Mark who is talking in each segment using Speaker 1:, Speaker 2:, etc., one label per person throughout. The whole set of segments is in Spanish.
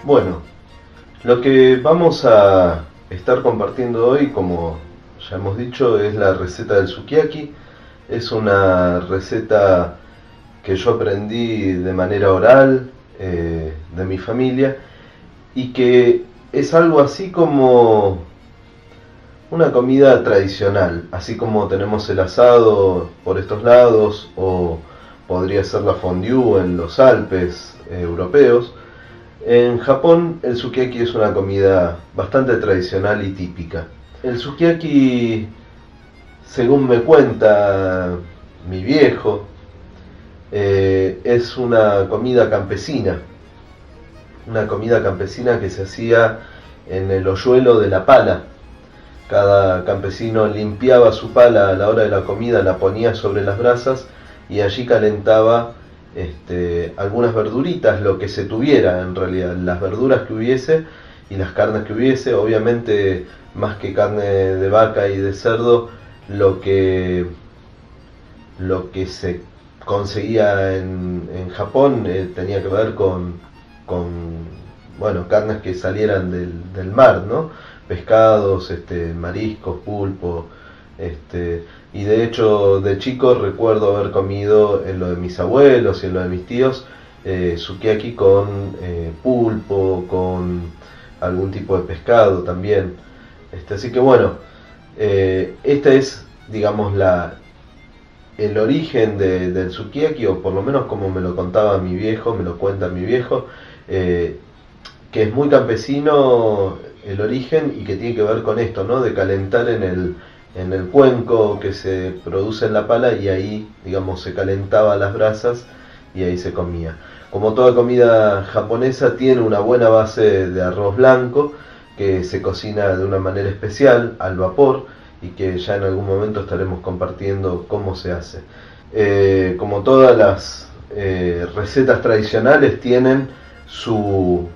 Speaker 1: Bueno, lo que vamos a estar compartiendo hoy, como ya hemos dicho, es la receta del sukiyaki. Es una receta que yo aprendí de manera oral de mi familia y que es algo así como una comida tradicional, así como tenemos el asado por estos lados o podría ser la fondue en los Alpes europeos. En Japón el sukiyaki es una comida bastante tradicional y típica. El sukiyaki, según me cuenta mi viejo, es una comida campesina que se hacía en el hoyuelo de la pala. Cada campesino limpiaba su pala a la hora de la comida, la ponía sobre las brasas y allí calentaba algunas verduritas, lo que se tuviera en realidad, las verduras que hubiese y las carnes que hubiese, obviamente más que carne de vaca y de cerdo, lo que, lo que se conseguía en Japón tenía que ver con bueno, carnes que salieran del mar, ¿no? Pescados, mariscos, pulpo, y de hecho de chico recuerdo haber comido en lo de mis abuelos y en lo de mis tíos sukiyaki con pulpo, con algún tipo de pescado también. Así que bueno, esta es, digamos, el origen del sukiyaki, o por lo menos como me lo contaba mi viejo, me lo cuenta mi viejo, eh, que es muy campesino el origen y que tiene que ver con esto, ¿no? De calentar en el cuenco que se produce en la pala y ahí, digamos, se calentaba las brasas y ahí se comía. Como toda comida japonesa tiene una buena base de arroz blanco que se cocina de una manera especial al vapor y que ya en algún momento estaremos compartiendo cómo se hace. Como todas las recetas tradicionales tienen su,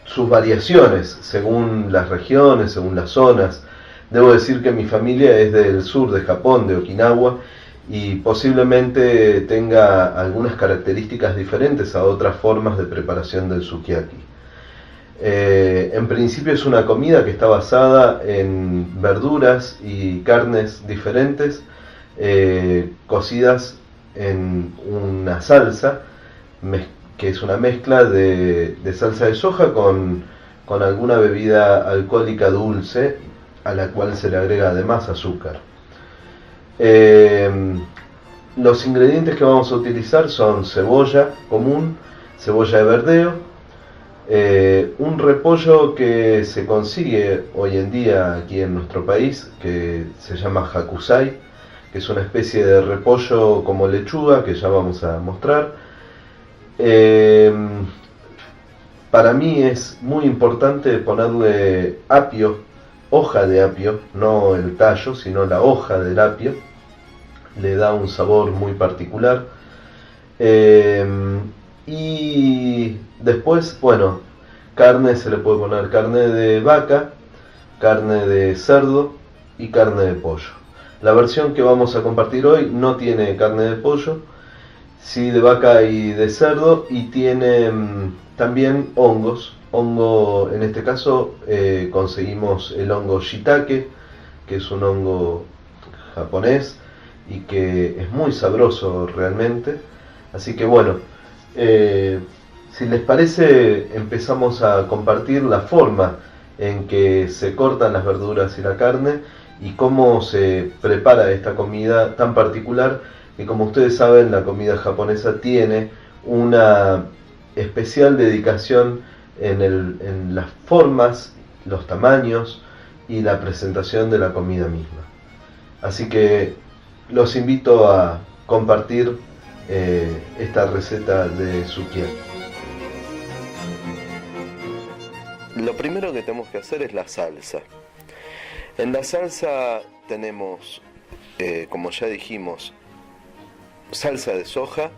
Speaker 1: sus variaciones según las regiones, según las zonas. Debo decir que mi familia es del sur de Japón, de Okinawa, y posiblemente tenga algunas características diferentes a otras formas de preparación del sukiyaki. En principio es una comida que está basada en verduras y carnes diferentes, cocidas en una salsa que es una mezcla de salsa de soja con alguna bebida alcohólica dulce a la cual se le agrega además azúcar. Eh, los ingredientes que vamos a utilizar son cebolla común, cebolla de verdeo, un repollo que se consigue hoy en día aquí en nuestro país, que se llama hakusai, que es una especie de repollo como lechuga, que ya vamos a mostrar. Eh, para mí es muy importante ponerle apio, hoja de apio, no el tallo, sino la hoja del apio. Le da un sabor muy particular. Eh, y después, bueno, carne se le puede poner carne de vaca, carne de cerdo y carne de pollo. La versión que vamos a compartir hoy no tiene carne de pollo, sí de vaca y de cerdo, y tiene también hongos. Hongo, en este caso conseguimos el hongo shiitake, que es un hongo japonés y que es muy sabroso realmente. Así que bueno, eh, si les parece empezamos a compartir la forma en que se cortan las verduras y la carne y cómo se prepara esta comida tan particular que, como ustedes saben, la comida japonesa tiene una especial dedicación en las formas, los tamaños y la presentación de la comida misma. Así que los invito a compartir esta receta de sukiyaki. Lo primero que tenemos que hacer es la salsa. En la salsa tenemos, como ya dijimos, salsa de soja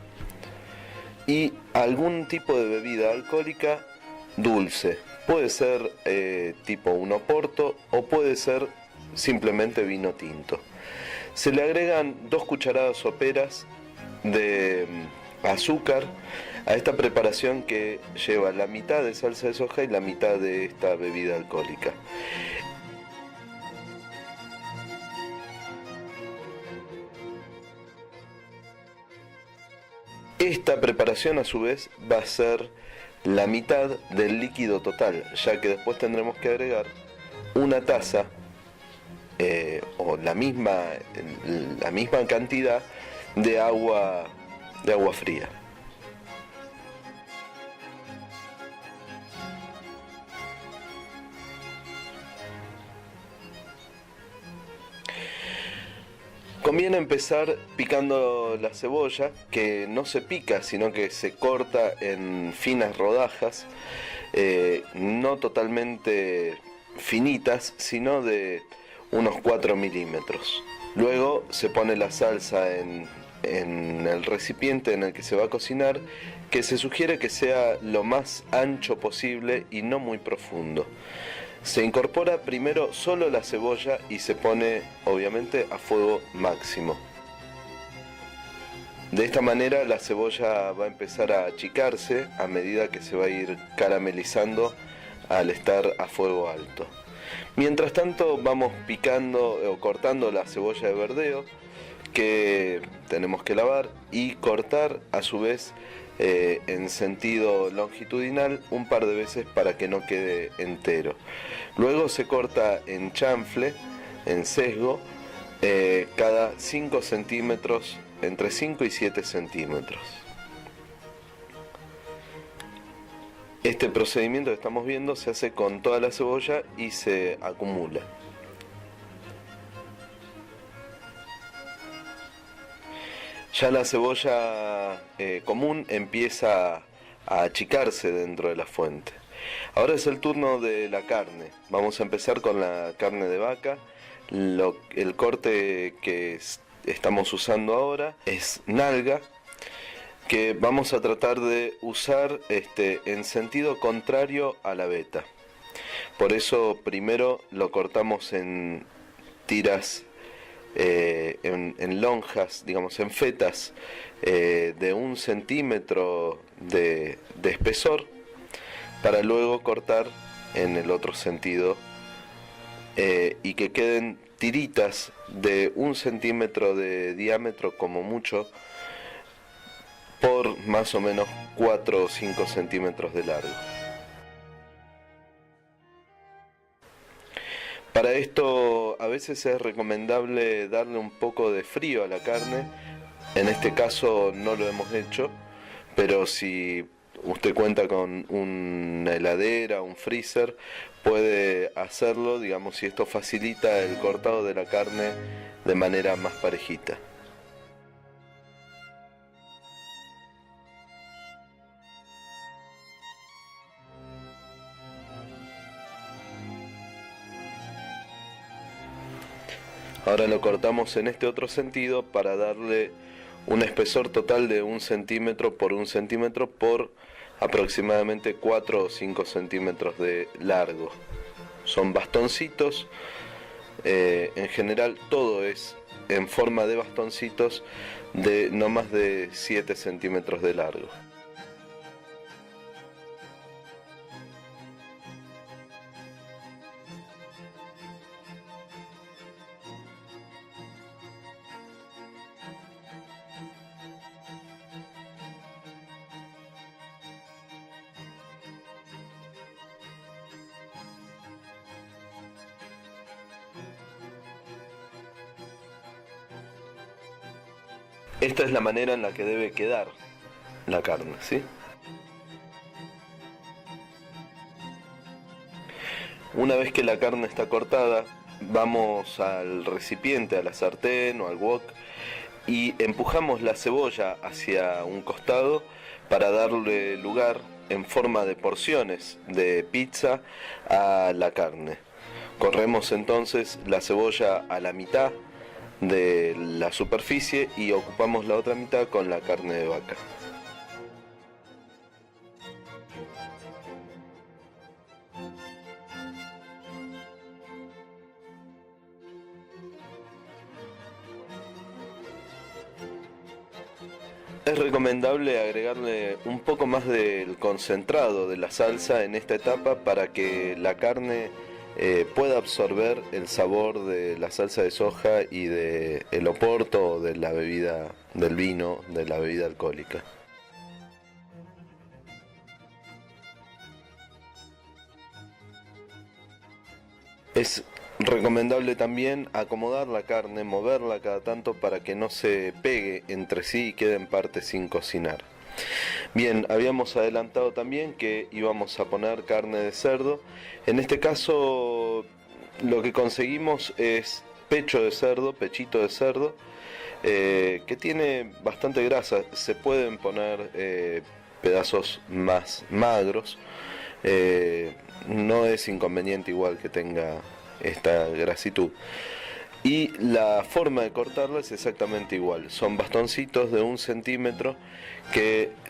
Speaker 1: y algún tipo de bebida alcohólica dulce. Puede ser tipo un oporto o puede ser simplemente vino tinto. Se le agregan 2 cucharadas soperas de azúcar a esta preparación que lleva la mitad de salsa de soja y la mitad de esta bebida alcohólica. Esta preparación a su vez va a ser la mitad del líquido total, ya que después tendremos que agregar una taza o la misma cantidad de agua fría. Conviene empezar picando la cebolla, que no se pica, sino que se corta en finas rodajas, no totalmente finitas, sino de unos 4 milímetros. Luego se pone la salsa en el recipiente en el que se va a cocinar, que se sugiere que sea lo más ancho posible y no muy profundo. Se incorpora primero solo la cebolla y se pone obviamente a fuego máximo. De esta manera la cebolla va a empezar a achicarse a medida que se va a ir caramelizando al estar a fuego alto. Mientras tanto vamos picando o cortando la cebolla de verdeo, que tenemos que lavar y cortar a su vez en sentido longitudinal un par de veces para que no quede entero. Luego se corta en chanfle, en sesgo, cada 5 centímetros, entre 5 y 7 centímetros. Este procedimiento que estamos viendo se hace con toda la cebolla y se acumula. Ya la cebolla común empieza a achicarse dentro de la fuente. Ahora es el turno de la carne. Vamos a empezar con la carne de vaca. El corte que estamos usando ahora es nalga, que vamos a tratar de usar en sentido contrario a la veta. Por eso primero lo cortamos en tiras, en lonjas, digamos en fetas de 1 centímetro de espesor, para luego cortar en el otro sentido y que queden tiritas de 1 centímetro de diámetro como mucho, por más o menos 4 o 5 centímetros de largo. Para esto a veces es recomendable darle un poco de frío a la carne. En este caso no lo hemos hecho, pero si usted cuenta con una heladera, un freezer, puede hacerlo, digamos, si esto facilita el cortado de la carne de manera más parejita. Ahora lo cortamos en este otro sentido para darle un espesor total de 1 centímetro por 1 centímetro por aproximadamente 4 o 5 centímetros de largo. Son bastoncitos, en general todo es en forma de bastoncitos de no más de 7 centímetros de largo. Esta es la manera en la que debe quedar la carne, ¿sí? Una vez que la carne está cortada, vamos al recipiente, a la sartén o al wok, y empujamos la cebolla hacia un costado para darle lugar en forma de porciones de pizza a la carne. Corremos entonces la cebolla a la mitad de la superficie y ocupamos la otra mitad con la carne de vaca. Es recomendable agregarle un poco más del concentrado de la salsa en esta etapa para que la carne pueda absorber el sabor de la salsa de soja y de el oporto, de la bebida, del vino, de la bebida alcohólica. Es recomendable también acomodar la carne, moverla cada tanto para que no se pegue entre sí y quede en partes sin cocinar. Bien, habíamos adelantado también que íbamos a poner carne de cerdo. En este caso lo que conseguimos es pecho de cerdo, pechito de cerdo, que tiene bastante grasa. Se pueden poner pedazos más magros. No es inconveniente igual que tenga esta grasitud. Y la forma de cortarla es exactamente igual. Son bastoncitos de 1 centímetro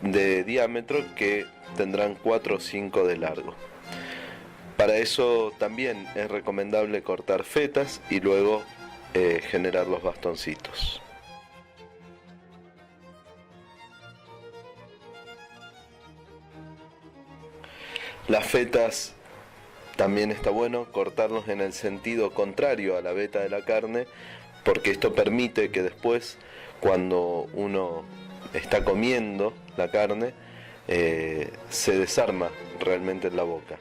Speaker 1: de diámetro que tendrán 4 o 5 de largo. Para eso también es recomendable cortar fetas y luego generar los bastoncitos. Las fetas también está bueno cortarlos en el sentido contrario a la veta de la carne, porque esto permite que después, cuando uno está comiendo la carne, se desarma realmente en la boca.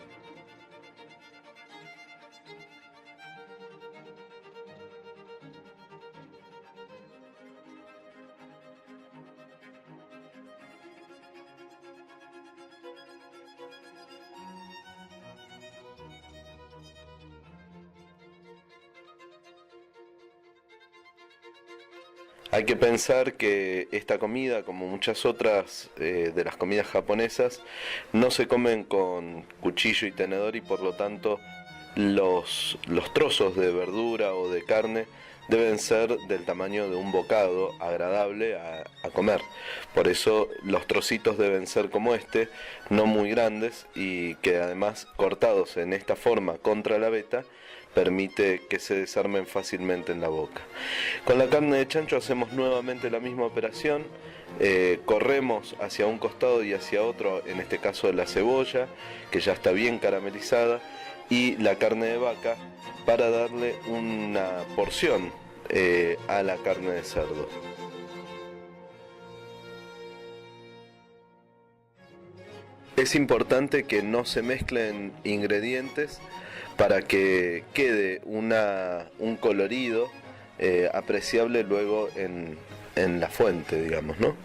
Speaker 1: Hay que pensar que esta comida, como muchas otras de las comidas japonesas, no se comen con cuchillo y tenedor y por lo tanto los trozos de verdura o de carne deben ser del tamaño de un bocado agradable a comer. Por eso los trocitos deben ser como este, no muy grandes y que además cortados en esta forma contra la veta permite que se desarmen fácilmente en la boca. Con la carne de chancho hacemos nuevamente la misma operación, corremos hacia un costado y hacia otro, en este caso de la cebolla, que ya está bien caramelizada, y la carne de vaca para darle una porción a la carne de cerdo. Es importante que no se mezclen ingredientes para que quede un colorido apreciable luego en la fuente, digamos, ¿no?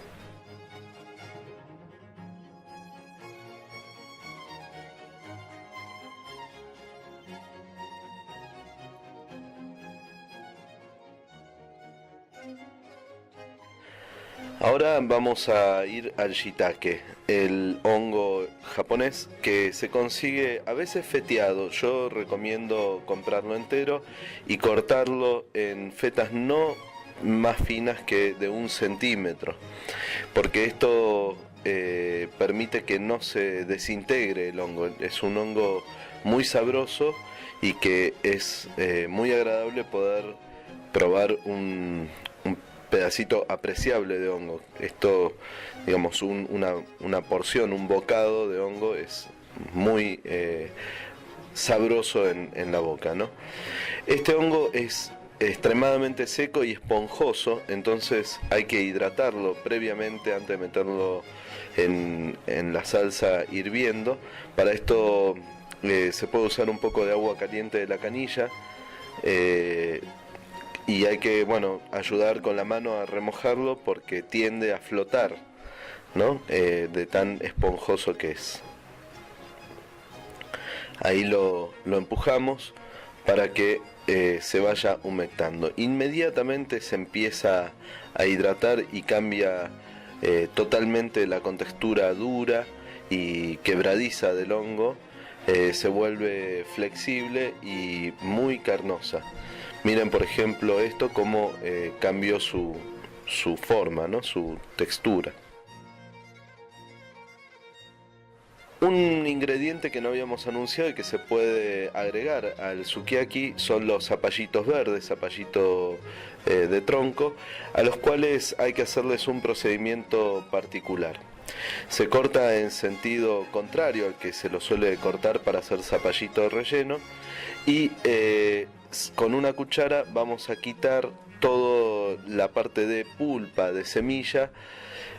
Speaker 1: Ahora vamos a ir al shiitake, el hongo japonés que se consigue a veces feteado. Yo recomiendo comprarlo entero y cortarlo en fetas no más finas que de 1 centímetro, porque esto permite que no se desintegre el hongo. Es un hongo muy sabroso y que es muy agradable poder probar un pedacito apreciable de hongo. Esto, digamos, una porción, un bocado de hongo es muy sabroso en la boca, ¿no? Este hongo es extremadamente seco y esponjoso, entonces hay que hidratarlo previamente antes de meterlo en la salsa hirviendo. Para esto se puede usar un poco de agua caliente de la canilla, y hay que, bueno, ayudar con la mano a remojarlo porque tiende a flotar, ¿no? De tan esponjoso que es. Ahí lo empujamos para que se vaya humectando. Inmediatamente se empieza a hidratar y cambia totalmente la contextura dura y quebradiza del hongo. Se vuelve flexible y muy carnosa. Miren, por ejemplo, esto cómo cambió su forma, ¿no? Su textura. Un ingrediente que no habíamos anunciado y que se puede agregar al sukiyaki son los zapallitos verdes, zapallito de tronco, a los cuales hay que hacerles un procedimiento particular. Se corta en sentido contrario al que se lo suele cortar para hacer zapallito relleno y con una cuchara vamos a quitar toda la parte de pulpa, de semilla,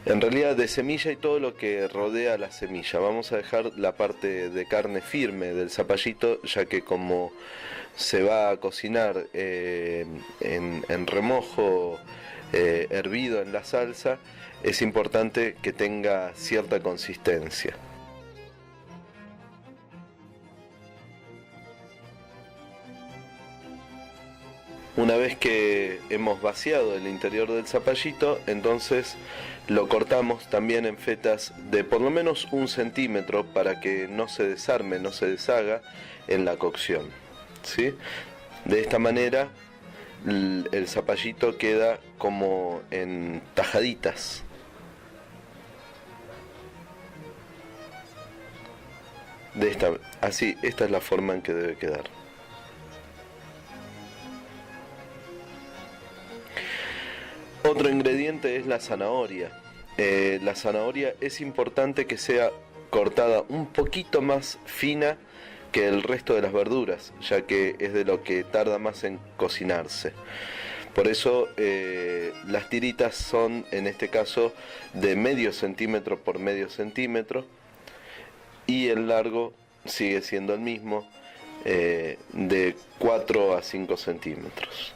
Speaker 1: en realidad de semilla y todo lo que rodea la semilla. Vamos a dejar la parte de carne firme del zapallito, ya que como se va a cocinar en remojo, hervido en la salsa, es importante que tenga cierta consistencia. Una vez que hemos vaciado el interior del zapallito, entonces lo cortamos también en fetas de por lo menos 1 centímetro para que no se desarme, no se deshaga en la cocción, ¿sí? De esta manera el zapallito queda como en tajaditas. Esta es la forma en que debe quedar. Otro ingrediente es la zanahoria. La zanahoria es importante que sea cortada un poquito más fina que el resto de las verduras, ya que es de lo que tarda más en cocinarse. Por eso las tiritas son en este caso de medio centímetro por medio centímetro y el largo sigue siendo el mismo, de 4 a 5 centímetros.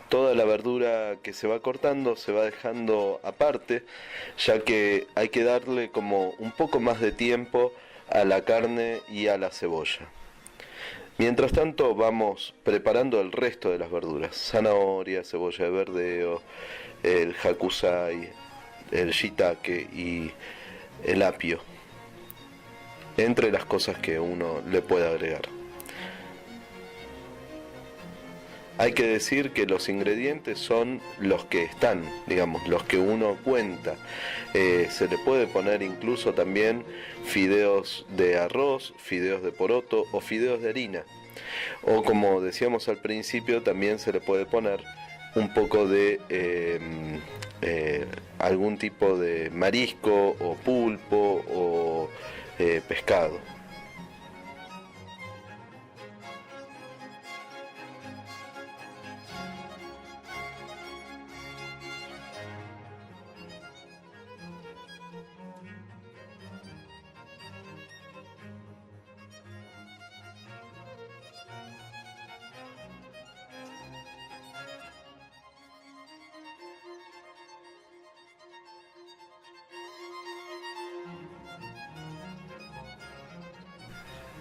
Speaker 1: Toda la verdura que se va cortando se va dejando aparte, ya que hay que darle como un poco más de tiempo a la carne y a la cebolla. Mientras tanto vamos preparando el resto de las verduras: zanahoria, cebolla de verdeo, el hakusai, el shiitake y el apio, entre las cosas que uno le puede agregar. Hay que decir que los ingredientes son los que están, digamos, los que uno cuenta. Se le puede poner incluso también fideos de arroz, fideos de poroto o fideos de harina. O como decíamos al principio, también se le puede poner un poco de algún tipo de marisco o pulpo o pescado.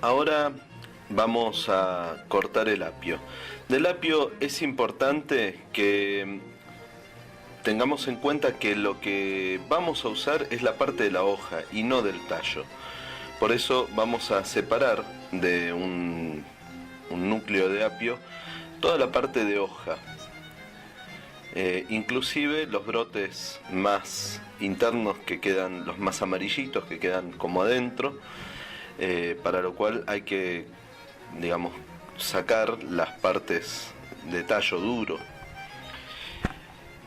Speaker 1: Ahora vamos a cortar el apio. Del apio es importante que tengamos en cuenta que lo que vamos a usar es la parte de la hoja y no del tallo. Por eso vamos a separar de un núcleo de apio toda la parte de hoja, inclusive los brotes más internos que quedan, los más amarillitos que quedan como adentro, para lo cual hay que, digamos, sacar las partes de tallo duro.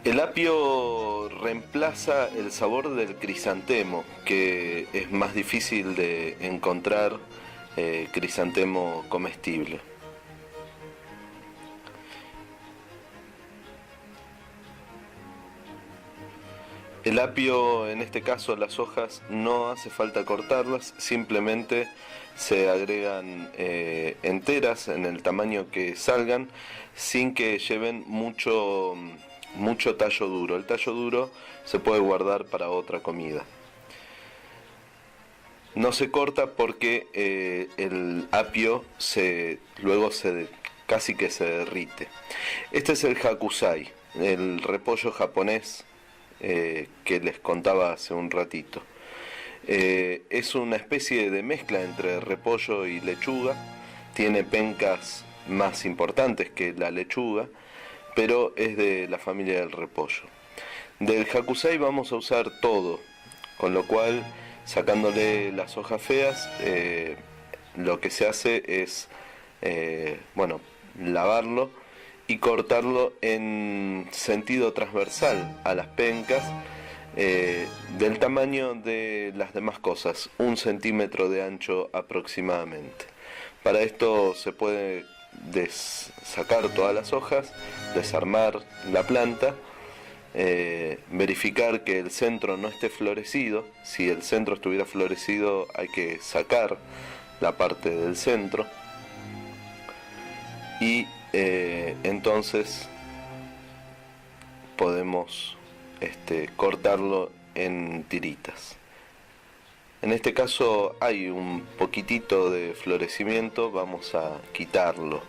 Speaker 1: El apio reemplaza el sabor del crisantemo, que es más difícil de encontrar crisantemo comestible. El apio, en este caso las hojas, no hace falta cortarlas, simplemente se agregan enteras en el tamaño que salgan, sin que lleven mucho tallo duro. El tallo duro se puede guardar para otra comida. No se corta porque el apio luego casi que se derrite. Este es el hakusai, el repollo japonés que les contaba hace un ratito. Es una especie de mezcla entre repollo y lechuga. Tiene pencas más importantes que la lechuga, pero es de la familia del repollo. Del hakusai vamos a usar todo, con lo cual Sacándole las hojas feas, lo que se hace es, bueno, lavarlo y cortarlo en sentido transversal a las pencas, del tamaño de las demás cosas, 1 centímetro de ancho aproximadamente. Para esto se puede sacar todas las hojas, desarmar la planta, verificar que el centro no esté florecido. Si el centro estuviera florecido, hay que sacar la parte del centro y entonces podemos cortarlo en tiritas. En este caso hay un poquitito de florecimiento, vamos a quitarlo.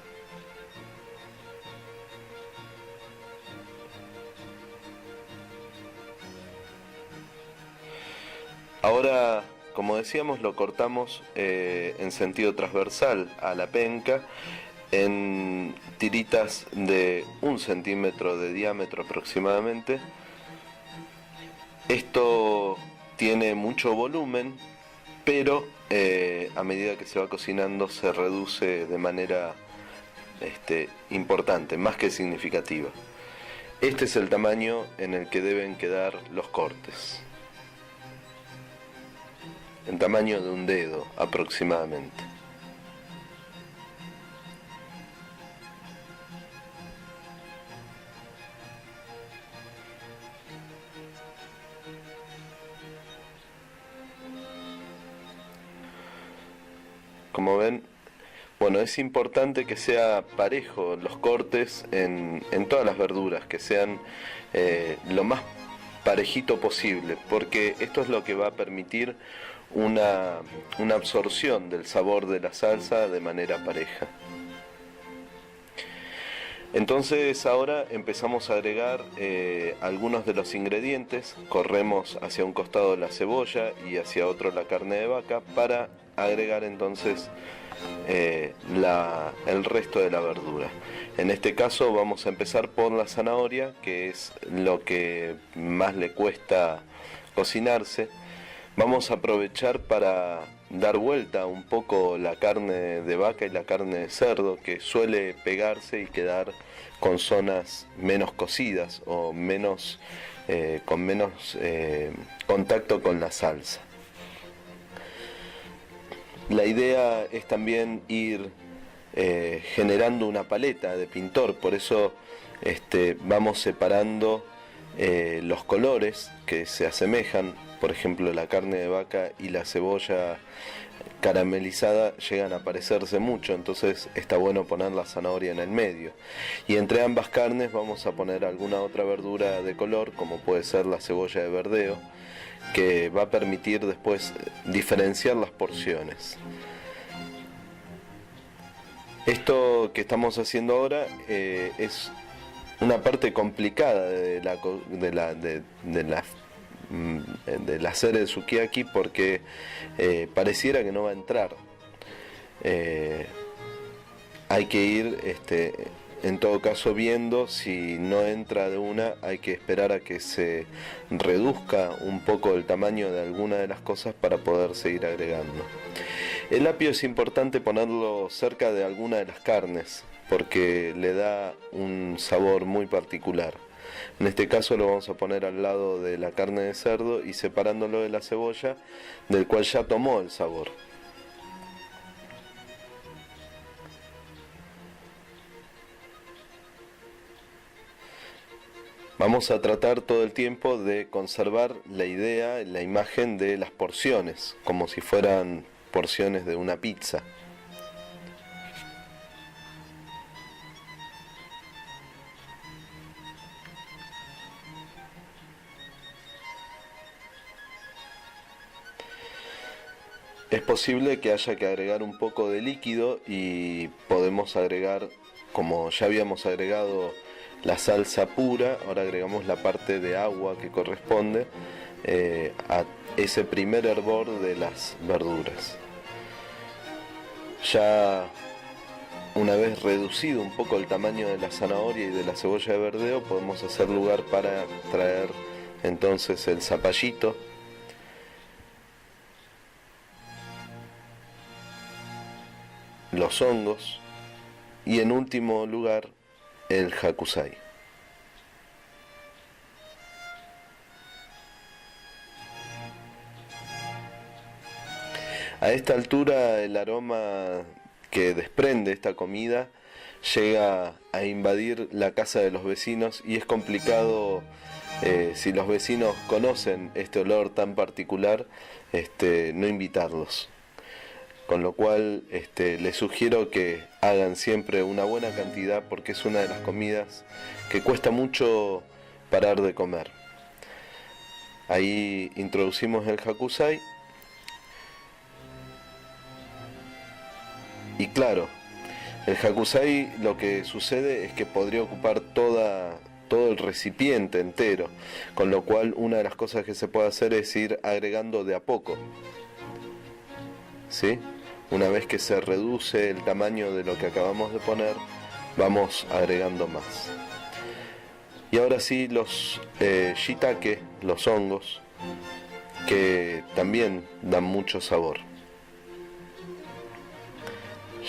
Speaker 1: Ahora, como decíamos, lo cortamos en sentido transversal a la penca, en tiritas de 1 centímetro de diámetro aproximadamente. Esto tiene mucho volumen, pero a medida que se va cocinando se reduce de manera importante, más que significativa. Este es el tamaño en el que deben quedar los cortes, en tamaño de un dedo aproximadamente. Como ven, bueno, es importante que sea parejo los cortes en todas las verduras, que sean lo más parejito posible, porque esto es lo que va a permitir una absorción del sabor de la salsa de manera pareja. Entonces ahora empezamos a agregar algunos de los ingredientes. Corremos hacia un costado la cebolla y hacia otro la carne de vaca para agregar entonces el resto de la verdura. En este caso vamos a empezar por la zanahoria, que es lo que más le cuesta cocinarse. Vamos a aprovechar para dar vuelta un poco la carne de vaca y la carne de cerdo, que suele pegarse y quedar con zonas menos cocidas o menos con menos contacto con la salsa. La idea es también ir generando una paleta de pintor, por eso vamos separando los colores que se asemejan. Por ejemplo, la carne de vaca y la cebolla caramelizada llegan a parecerse mucho, entonces está bueno poner la zanahoria en el medio. Y entre ambas carnes vamos a poner alguna otra verdura de color, como puede ser la cebolla de verdeo, que va a permitir después diferenciar las porciones. Esto que estamos haciendo ahora es una parte complicada del hacer el sukiyaki, porque pareciera que no va a entrar. Hay que ir en todo caso viendo. Si no entra de una, hay que esperar a que se reduzca un poco el tamaño de alguna de las cosas para poder seguir agregando. El apio es importante ponerlo cerca de alguna de las carnes, porque le da un sabor muy particular. En este caso lo vamos a poner al lado de la carne de cerdo y separándolo de la cebolla, del cual ya tomó el sabor. Vamos a tratar todo el tiempo de conservar la idea, la imagen de las porciones, como si fueran porciones de una pizza. Es posible que haya que agregar un poco de líquido y podemos agregar, como ya habíamos agregado la salsa pura, ahora agregamos la parte de agua que corresponde a ese primer hervor de las verduras. Ya una vez reducido un poco el tamaño de la zanahoria y de la cebolla de verdeo, podemos hacer lugar para traer entonces el zapallito los hongos y en último lugar el hakusai. A esta altura el aroma que desprende esta comida llega a invadir la casa de los vecinos y es complicado, si los vecinos conocen este olor tan particular, no invitarlos. Con lo cual les sugiero que hagan siempre una buena cantidad, porque es una de las comidas que cuesta mucho parar de comer. Ahí introducimos el hakusai. Y claro, el hakusai lo que sucede es que podría ocupar todo el recipiente entero, con lo cual una de las cosas que se puede hacer es ir agregando de a poco, ¿sí? Una vez que se reduce el tamaño de lo que acabamos de poner, vamos agregando más. Y ahora sí, los shiitake, los hongos, que también dan mucho sabor.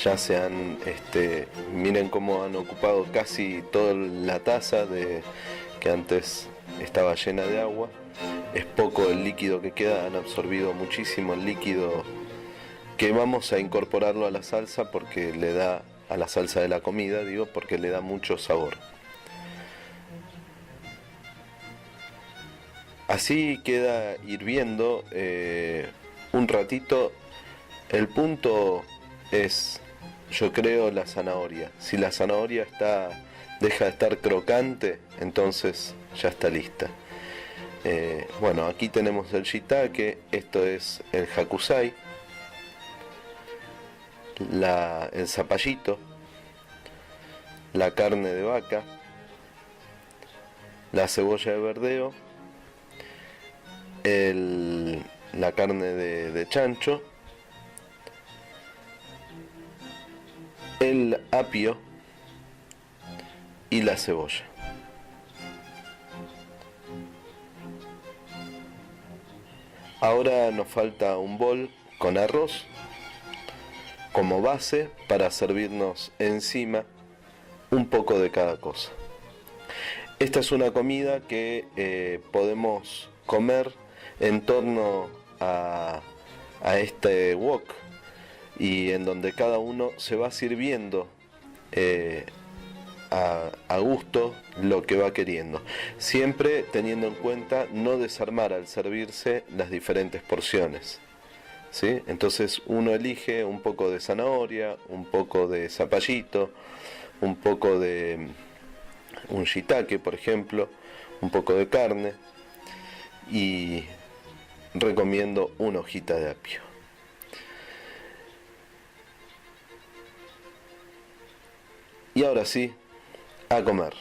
Speaker 1: Ya se han, miren cómo han ocupado casi toda la taza que antes estaba llena de agua. Es poco el líquido que queda, han absorbido muchísimo el líquido, que vamos a incorporarlo a la salsa porque le da, a la salsa de la comida, digo, porque le da mucho sabor. Así queda hirviendo un ratito. El punto es, yo creo, la zanahoria. Si la zanahoria deja de estar crocante, entonces ya está lista. Bueno, aquí tenemos el shiitake, esto es el hakusai, el zapallito, la carne de vaca, la cebolla de verdeo, la carne de chancho, el apio y la cebolla. Ahora nos falta un bol con arroz como base para servirnos encima un poco de cada cosa. Esta es una comida que podemos comer en torno a este wok, y en donde cada uno se va sirviendo a gusto lo que va queriendo, siempre teniendo en cuenta no desarmar al servirse las diferentes porciones, ¿sí? Entonces uno elige un poco de zanahoria, un poco de zapallito, un poco de un shiitake, por ejemplo, un poco de carne, y recomiendo una hojita de apio. Y ahora sí, a comer.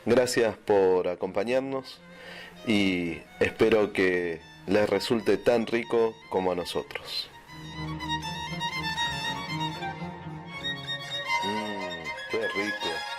Speaker 1: Gracias por acompañarnos y espero que les resulte tan rico como a nosotros. Qué rico.